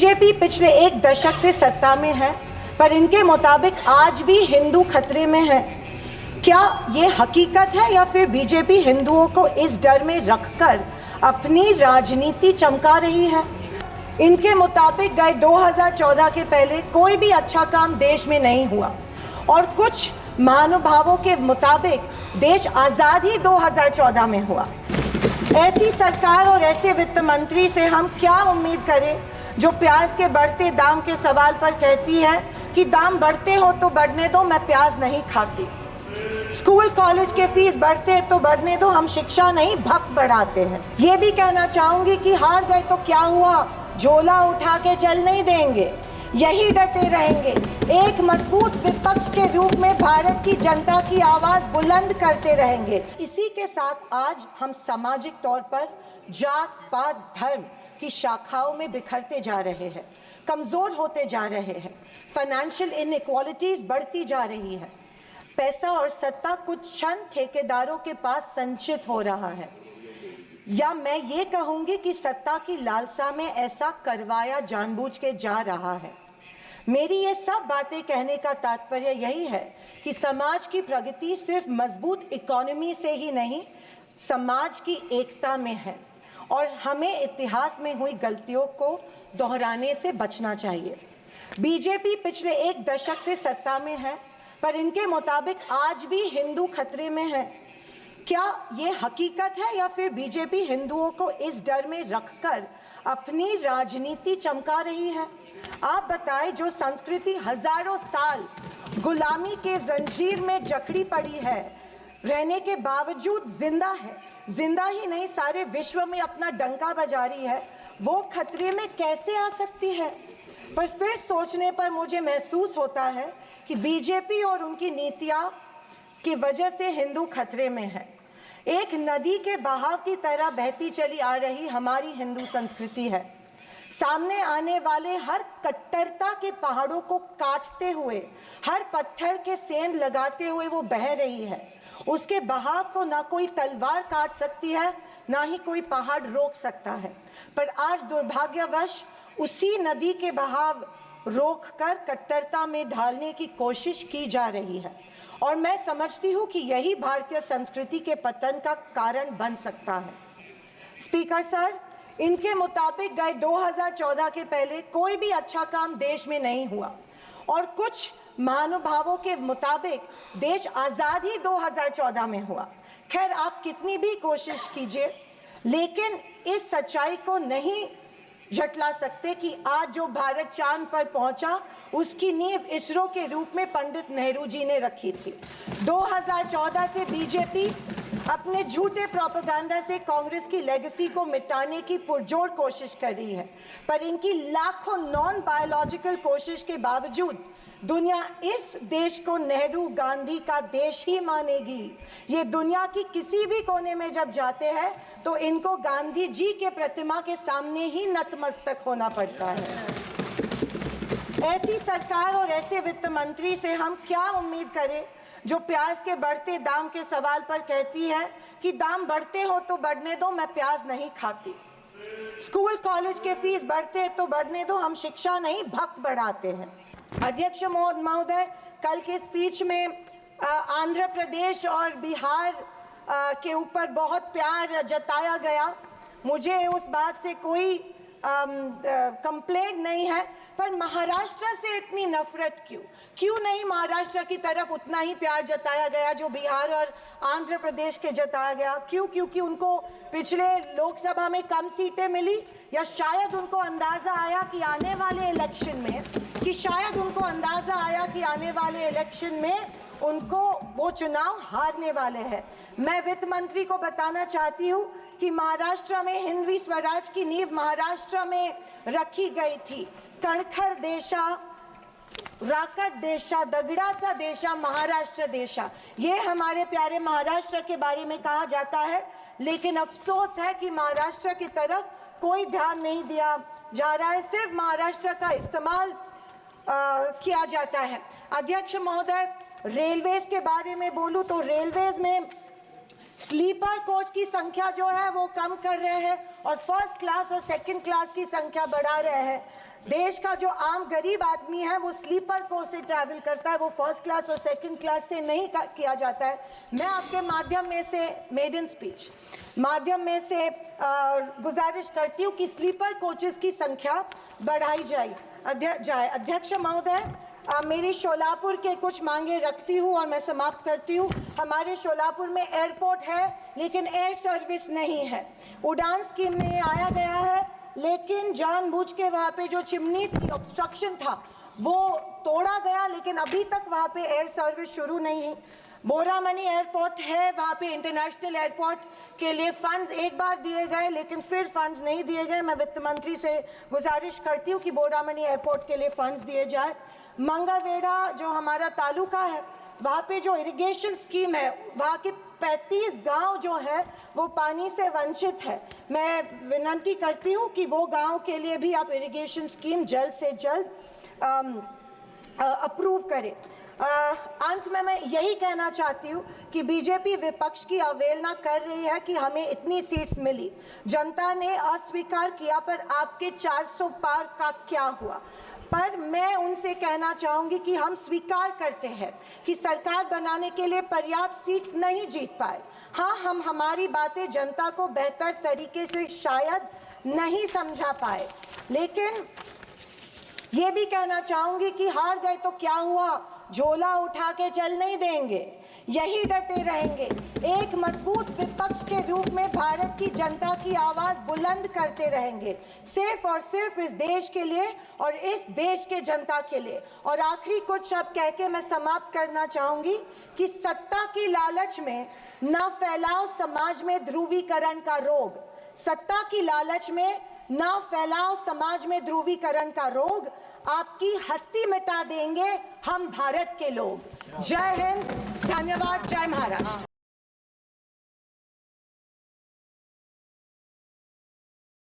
BJP पिछले एक दशक से सत्ता में है, पर इनके मुताबिक आज भी हिंदू खतरे में है। क्या ये हकीकत है या फिर बीजेपी हिंदुओं को इस डर में रखकर अपनी राजनीति चमका रही है? इनके मुताबिक गए 2014 के पहले कोई भी अच्छा काम देश में नहीं हुआ और कुछ महानुभावों के मुताबिक देश आज़ाद ही 2014 में हुआ। ऐसी सरकार और ऐसे वित्त मंत्री से हम क्या उम्मीद करें जो प्याज के बढ़ते दाम के सवाल पर कहती है कि दाम बढ़ते हो तो बढ़ने दो, मैं प्याज नहीं खाती। स्कूल कॉलेज के फीस बढ़ते तो बढ़ने दो, हम शिक्षा नहीं भक्त बढ़ाते हैं। ये भी कहना चाहूंगी कि हार गए तो क्या हुआ, झोला उठा के चल नहीं देंगे, यही डटे रहेंगे। एक मजबूत विपक्ष के रूप में भारत की जनता की आवाज बुलंद करते रहेंगे। इसी के साथ आज हम सामाजिक तौर पर जात पात धर्म की शाखाओं में बिखरते जा रहे हैं, कमजोर होते जा रहे हैं, फाइनेंशियल इनइक्वालिटीज बढ़ती जा रही है, पैसा और सत्ता कुछ चंद ठेकेदारों के पास संचित हो रहा है, या मैं ये कहूंगी कि सत्ता की लालसा में ऐसा करवाया जानबूझ के जा रहा है। मेरी ये सब बातें कहने का तात्पर्य यही है कि समाज की प्रगति सिर्फ मजबूत इकोनॉमी से ही नहीं, समाज की एकता में है और हमें इतिहास में हुई गलतियों को दोहराने से बचना चाहिए। बीजेपी पिछले एक दशक से सत्ता में है, पर इनके मुताबिक आज भी हिंदू खतरे में है। क्या ये हकीकत है या फिर बीजेपी हिंदुओं को इस डर में रखकर अपनी राजनीति चमका रही है? आप बताएं, जो संस्कृति हजारों साल गुलामी के जंजीर में जकड़ी पड़ी है, रहने के बावजूद जिंदा है, जिंदा ही नहीं सारे विश्व में अपना डंका बजा रही है, वो खतरे में कैसे आ सकती है? पर फिर सोचने पर मुझे महसूस होता है कि बीजेपी और उनकी नीतियां की वजह से हिंदू खतरे में है। एक नदी के बहाव की तरह बहती चली आ रही हमारी हिंदू संस्कृति है। सामने आने वाले हर कट्टरता के पहाड़ों को काटते हुए, हर पत्थर के सेंध लगाते हुए वो बह रही है। उसके बहाव को ना कोई तलवार काट सकती है, ना ही कोई पहाड़ रोक सकता है। पर आज दुर्भाग्यवश उसी नदी के बहाव रोककर कट्टरता में ढालने की कोशिश की जा रही है और मैं समझती हूँ कि यही भारतीय संस्कृति के पतन का कारण बन सकता है। स्पीकर सर, इनके मुताबिक गए 2014 के पहले कोई भी अच्छा काम देश में नहीं हुआ और कुछ महानुभावों के मुताबिक देश आज़ाद ही 2014 में हुआ। खैर, आप कितनी भी कोशिश कीजिए, लेकिन इस सच्चाई को नहीं झटला सकते कि आज जो भारत चांद पर पहुंचा उसकी नींव इसरो के रूप में पंडित नेहरू जी ने रखी थी। 2014 से बीजेपी अपने झूठे प्रोपेगेंडा से कांग्रेस की लेगेसी को मिटाने की पुरजोर कोशिश कर रही है, पर इनकी लाखों नॉन बायोलॉजिकल कोशिश के बावजूद दुनिया इस देश को नेहरू गांधी का देश ही मानेगी। ये दुनिया की किसी भी कोने में जब जाते हैं तो इनको गांधी जी के प्रतिमा के सामने ही नतमस्तक होना पड़ता है। ऐसी सरकार और ऐसे वित्त मंत्री से हम क्या उम्मीद करें जो प्याज के बढ़ते दाम के सवाल पर कहती है कि दाम बढ़ते हो तो बढ़ने दो, मैं प्याज नहीं खाती। स्कूल कॉलेज के फीस बढ़ते तो बढ़ने दो, हम शिक्षा नहीं भक्त बढ़ाते हैं। अध्यक्ष महोदय, कल के स्पीच में आंध्र प्रदेश और बिहार के ऊपर बहुत प्यार जताया गया। मुझे उस बात से कोई कंप्लेंट नहीं है, पर महाराष्ट्र से इतनी नफरत क्यों नहीं महाराष्ट्र की तरफ उतना ही प्यार जताया गया जो बिहार और आंध्र प्रदेश के जताया गया? क्योंकि उनको पिछले लोकसभा में कम सीटें मिली, या शायद उनको अंदाजा आया कि आने वाले इलेक्शन में उनको वो चुनाव हारने वाले हैं। मैं वित्त मंत्री को बताना चाहती हूँ कि महाराष्ट्र में हिंदवी स्वराज की नींव महाराष्ट्र में रखी गई थी। कणखर देशा, राकट देशा, दगडाचा देशा, महाराष्ट्र देशा, ये हमारे प्यारे महाराष्ट्र के बारे में कहा जाता है। लेकिन अफसोस है कि महाराष्ट्र की तरफ कोई ध्यान नहीं दिया जा रहा है, सिर्फ महाराष्ट्र का इस्तेमाल किया जाता है। अध्यक्ष महोदय, रेलवेज के बारे में बोलूं तो रेलवेज में स्लीपर कोच की संख्या जो है वो कम कर रहे हैं और फर्स्ट क्लास और सेकंड क्लास की संख्या बढ़ा रहे हैं। देश का जो आम गरीब आदमी है वो स्लीपर कोच से ट्रैवल करता है, वो फर्स्ट क्लास और सेकंड क्लास से नहीं किया जाता है। मैं आपके माध्यम में से मेडन स्पीच माध्यम में से गुजारिश करती हूँ कि स्लीपर कोचेस की संख्या बढ़ाई जाए। अध्यक्ष महोदय, मेरी शोलापुर के कुछ मांगे रखती हूँ और मैं समाप्त करती हूँ। हमारे शोलापुर में एयरपोर्ट है लेकिन एयर सर्विस नहीं है। उड़ान स्कीम में आया गया है लेकिन जानबूझ के वहाँ पे जो चिमनी थी, ऑब्स्ट्रक्शन था, वो तोड़ा गया, लेकिन अभी तक वहाँ पे एयर सर्विस शुरू नहीं है। बोरामनी एयरपोर्ट है, वहाँ पे इंटरनेशनल एयरपोर्ट के लिए फंड्स एक बार दिए गए लेकिन फिर फंड्स नहीं दिए गए। मैं वित्त मंत्री से गुजारिश करती हूँ कि बोरामनी एयरपोर्ट के लिए फंड्स दिए जाए। मंगावेड़ा जो हमारा तालुका है, वहाँ पे जो इरिगेशन स्कीम है, वहाँ के 35 गांव जो है वो पानी से वंचित है। मैं विनती करती हूँ कि वो गांव के लिए भी आप इरिगेशन स्कीम जल्द से जल्द अप्रूव करें। अंत में मैं यही कहना चाहती हूँ कि बीजेपी विपक्ष की अवहेलना कर रही है कि हमें इतनी सीट्स मिली, जनता ने अस्वीकार किया, पर आपके 400 पार का क्या हुआ। पर मैं उनसे कहना चाहूँगी कि हम स्वीकार करते हैं कि सरकार बनाने के लिए पर्याप्त सीट्स नहीं जीत पाए। हाँ, हम हमारी बातें जनता को बेहतर तरीके से शायद नहीं समझा पाए, लेकिन ये भी कहना चाहूँगी कि हार गए तो क्या हुआ, झोला उठा के चल नहीं देंगे, यही डटे रहेंगे। एक मजबूत विपक्ष के रूप में भारत की जनता की आवाज़ बुलंद करते रहेंगे, सिर्फ और सिर्फ इस देश के लिए और इस देश के जनता के लिए। और आखिरी कुछ शब्द कह के मैं समाप्त करना चाहूँगी कि सत्ता की लालच में न फैलाओ समाज में ध्रुवीकरण का रोग। सत्ता की लालच में ना फैलाओ समाज में ध्रुवीकरण का रोग, आपकी हस्ती मिटा देंगे हम भारत के लोग। जय हिंद, धन्यवाद, जय महाराष्ट्र।